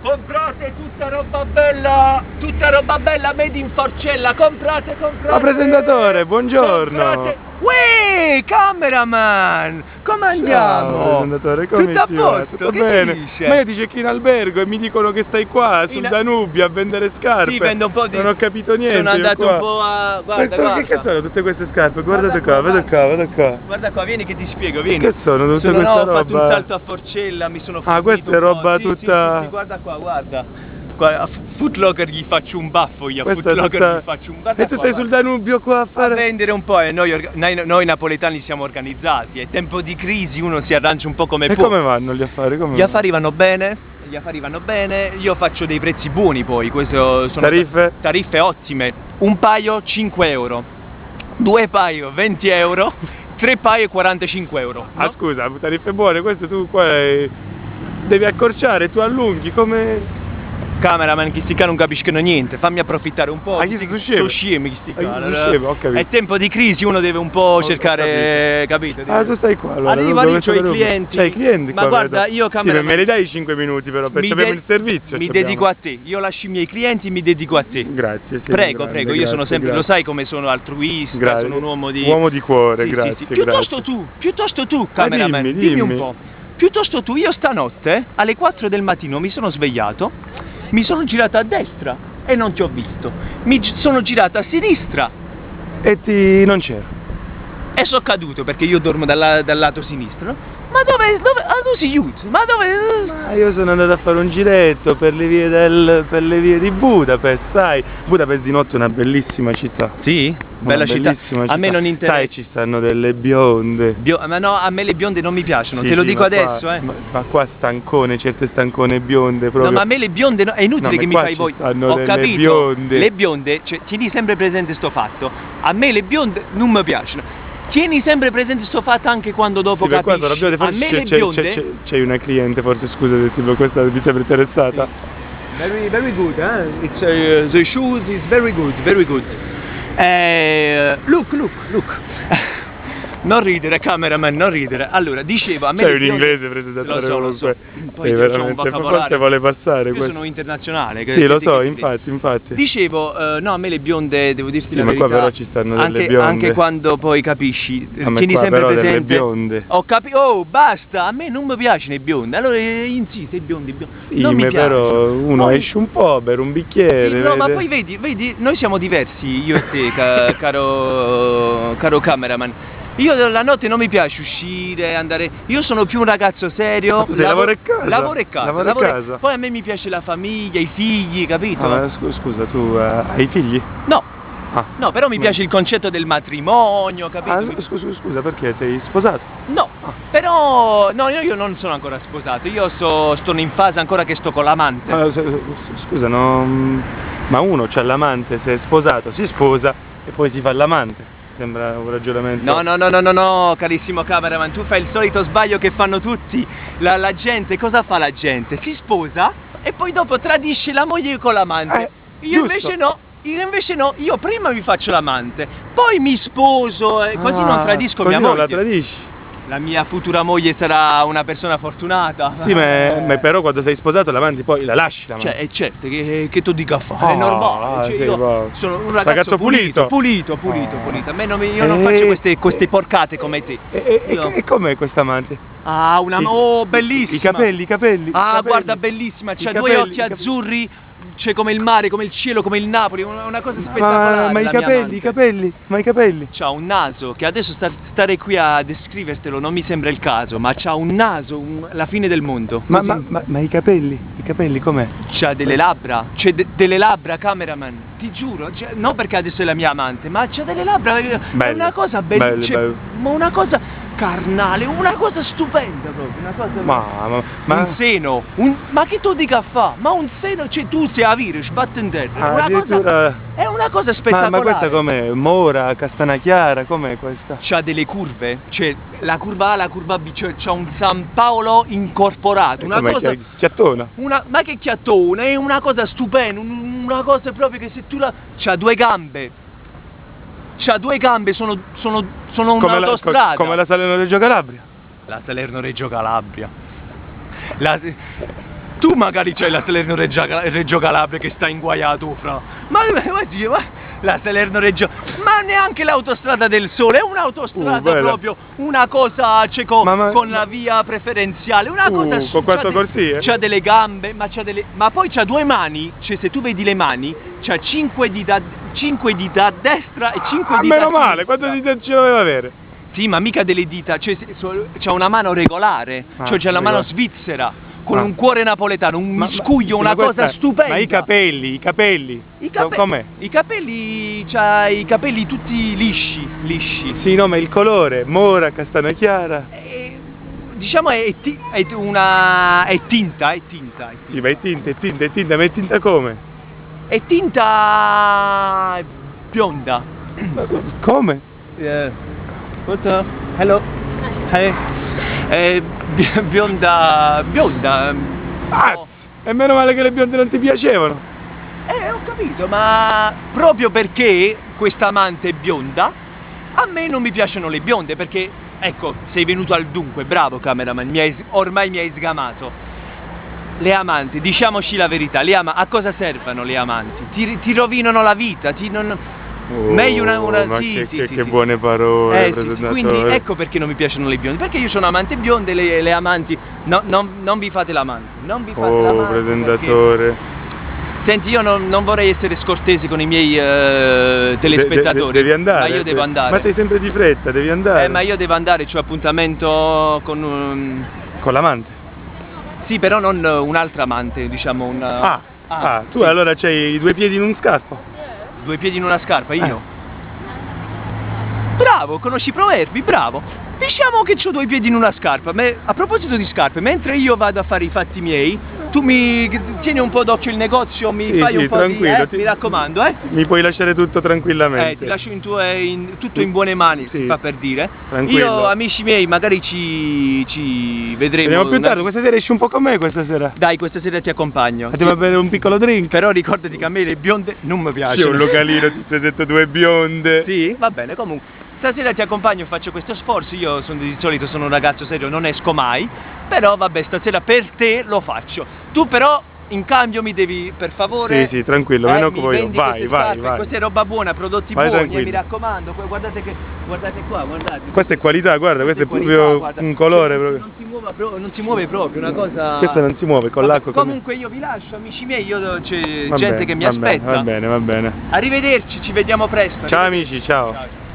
comprate tutta roba bella made in Forcella, comprate. Ma presentatore, buongiorno. Comprate. Uè, cameraman, come andiamo? Ciao, presentatore, come tutto a ti va? posto? Tutto Che bene? ti dice? Ma io ti cerco in albergo e mi dicono che stai qua sul Danubio a vendere scarpe. Sì, vendo un po' di... Non ho capito niente. Sono andato qua. un po' a... Guarda. Che sono tutte queste scarpe? Guardate qua, vado qua. Guarda qua, vieni che ti spiego, vieni. Che sono tutte queste roba? Ho roba? fatto un salto a Forcella, mi sono Ah, questa è roba tutta... Sì, guarda qua, guarda. Qua, a Footlocker gli faccio un baffo, io a Questa Footlocker tutta... gli faccio un baffo. E tu stai sul Danubio qua a fare... A vendere un po' e noi napoletani siamo organizzati, è tempo di crisi, uno si arrancia un po' come può. E come vanno gli affari? Gli affari vanno bene, io faccio dei prezzi buoni poi, questo sono tariffe ottime, un paio 5 euro, 2 paio 20 euro, 3 paio 45 euro. No? Ah scusa, tariffe buone, questo tu qua devi accorciare, tu allunghi, come... Cameraman, chi sti qua non capiscono niente, fammi approfittare un po'. Sto scemi chi sti qua. È tempo di crisi, uno deve un po' cercare, capito? Ah, tu stai qua allora. Arriva lì, c'ho i clienti. C'hai i clienti ma qua, guarda, vedo. io cameraman... Sì, me li dai 5 minuti però, perché abbiamo il servizio. Mi dedico a te, io lascio i miei clienti, mi dedico a te. Grazie, sì, prego, grande, io sono sempre, grazie. lo sai come sono altruista, grazie. sono un uomo di... Uomo di cuore, sì, grazie, sì. grazie. Piuttosto tu, cameraman, dimmi un po'. Piuttosto tu, io stanotte, alle 4 del mattino mi sono svegliato, mi sono girato a destra e non ti ho visto, mi sono girato a sinistra e non c'ero. E sono caduto perché io dormo dal lato sinistro, no? Ma dove si aiuta? Ma dove? Ma io sono andato a fare un giretto per le vie di Budapest, sai? Budapest di notte è una bellissima città. Sì? Bella città. A me non interessa. Sai, ci stanno delle bionde. Ma no, a me le bionde non mi piacciono, sì, te lo sì, dico adesso, Ma qua stancone, certe stancone bionde proprio. No, ma a me le bionde è inutile che mi fai voi. Ho capito. Bionde. Le bionde, cioè, tieni sempre presente sto fatto. A me le bionde non mi piacciono. Tieni sempre presente sto fatto anche quando dopo capisci. A me le bionde... C'è una cliente, forse scusa se tipo questa mi sembra interessata. Very good, eh? It's the shoes is very good. Look. Non ridere, cameraman, non ridere. Allora, dicevo, a me sei un inglese presentatore comunque. Poi forse vuole passare. Io sono internazionale. Sì, lo so, infatti. Dicevo, no, a me le bionde, devo dirti la verità. Ma qua però ci stanno delle bionde. Anche quando poi capisci, tieni sempre però presente. Delle bionde. Ho capito, oh, basta, a me non mi piacciono i biondi. Allora, insiste, i biondi. Sì, non mi piacciono. Però uno esce un po', bere un bicchiere. Sì, no, ma poi vedi, noi siamo diversi, io e te, caro cameraman. Io la notte non mi piace uscire, andare... Io sono più un ragazzo serio. Lavoro a casa. Lavoro a casa. Poi a me mi piace la famiglia, i figli, capito? Ah, scusa, tu hai figli? No. No, però mi piace il concetto del matrimonio, capito? Scusa, perché sei sposato? No, però... No, io non sono ancora sposato, io sto in fase ancora che sto con l'amante. Scusa, ma uno c'ha l'amante, se è sposato si sposa e poi si fa l'amante. Sembra un ragionamento... No, carissimo cameraman, tu fai il solito sbaglio che fanno tutti. La gente, cosa fa la gente? Si sposa e poi dopo tradisce la moglie con l'amante. Io invece no, io prima mi faccio l'amante, poi mi sposo e così non tradisco mia moglie. Non la tradisci? La mia futura moglie sarà una persona fortunata. Sì, ma però quando sei sposato l'amante poi la lasci l'amante. Cioè, è certo, che tu dica fa, è normale. Cioè, io sono un ragazzo pulito. A me io non faccio queste porcate come te. E com'è questa amante? Ah, bellissima. I capelli. Ah, guarda, bellissima, c'ha due occhi azzurri. C'è come il mare, come il cielo, come il Napoli, una cosa spettacolare. Ma i capelli. C'ha un naso, che adesso stare qui a descrivertelo non mi sembra il caso, ma c'ha un naso, la fine del mondo. Ma i capelli com'è? C'ha delle labbra, delle labbra, cameraman, ti giuro, non perché adesso è la mia amante, ma c'ha delle labbra, è una cosa bella, ma una cosa carnale, una cosa stupenda proprio, una cosa... Ma un seno, ma che tu dica fa? Ma un seno, cioè tu sei a vire, sbatte in terra, è una cosa spettacolare. Ma questa com'è? Mora, castana chiara, com'è questa? C'ha delle curve, cioè la curva A, la curva B, cioè c'ha un San Paolo incorporato, una cosa... chiattona? Ma che chiattona, è una cosa stupenda, una cosa proprio che se tu la... C'ha due gambe, sono un'autostrada. Come la Salerno-Reggio Calabria? La Salerno-Reggio Calabria. Tu magari c'hai la Salerno-Reggio Calabria che sta inguaiato, fra. Ma la Salerno-Reggio... Ma neanche l'autostrada del Sole, è un'autostrada proprio, una cosa, cioè, con la via preferenziale, una cosa... Con 4 corsie? C'ha delle gambe, ma poi c'ha 2 mani, cioè se tu vedi le mani, c'ha 5 dita a destra e 5 dita a sinistra. Meno male, quante dita ci doveva avere? Sì, ma mica delle dita, cioè c'ha una mano regolare, cioè c'ha la mano svizzera. Con un cuore napoletano, un miscuglio, una cosa stupenda. Ma i capelli? Com'è? I capelli, c'ha i capelli tutti lisci. Sì, no, ma il colore, mora, castana chiara. Diciamo è tinta. Sì, ma è tinta, ma è tinta come? È tinta bionda. Come? Hello. Hey. Bionda. E meno male che le bionde non ti piacevano. Ho capito, ma proprio perché questa amante è bionda, a me non mi piacciono le bionde, perché, ecco, sei venuto al dunque, bravo cameraman, ormai mi hai sgamato. Le amanti, diciamoci la verità, a cosa servono le amanti? Ti rovinano la vita, meglio ma che buone parole, sì, quindi ecco perché non mi piacciono le bionde, perché io sono amante bionde e le amanti, non vi fate l'amante, presentatore. Perché... Senti, io non vorrei essere scortese con i miei telespettatori, devi andare, ma io devo andare. Ma sei sempre di fretta, devi andare. Ma io devo andare, c'ho appuntamento con... Con l'amante? Sì, però non un'altra amante, diciamo una... Tu allora c'hai i 2 piedi in un scarpo? 2 piedi in una scarpa, io? Bravo, conosci i proverbi, bravo. Diciamo che ho 2 piedi in una scarpa. A proposito di scarpe, mentre io vado a fare i fatti miei, tu mi tieni un po' d'occhio il negozio, fai un po' tranquillo, mi raccomando, Mi puoi lasciare tutto tranquillamente. Ti lascio tutto in buone mani, si fa per dire. Tranquillo. Io, amici miei, magari ci vedremo. Vediamo più tardi, questa sera esci un po' con me questa sera. Dai, questa sera ti accompagno. Andiamo a bere un piccolo drink. Però ricordati che a me le bionde non mi piacciono. C'è un localino, ti sei detto 2 bionde. Sì, va bene, comunque. Stasera ti accompagno e faccio questo sforzo, io di solito sono un ragazzo serio, non esco mai, però vabbè, stasera per te lo faccio. Tu però in cambio mi devi, per favore... Sì, tranquillo, meno che voglio. Vai. Questa è roba buona, prodotti buoni, mi raccomando, guardate qua, guardate. Questa è qualità, guarda, questo è proprio un colore. Non si muove proprio, una cosa... Questa non si muove, con l'acqua. Comunque io vi lascio, amici miei, c'è gente che mi aspetta. Va bene. Arrivederci, ci vediamo presto. Ciao amici, ciao.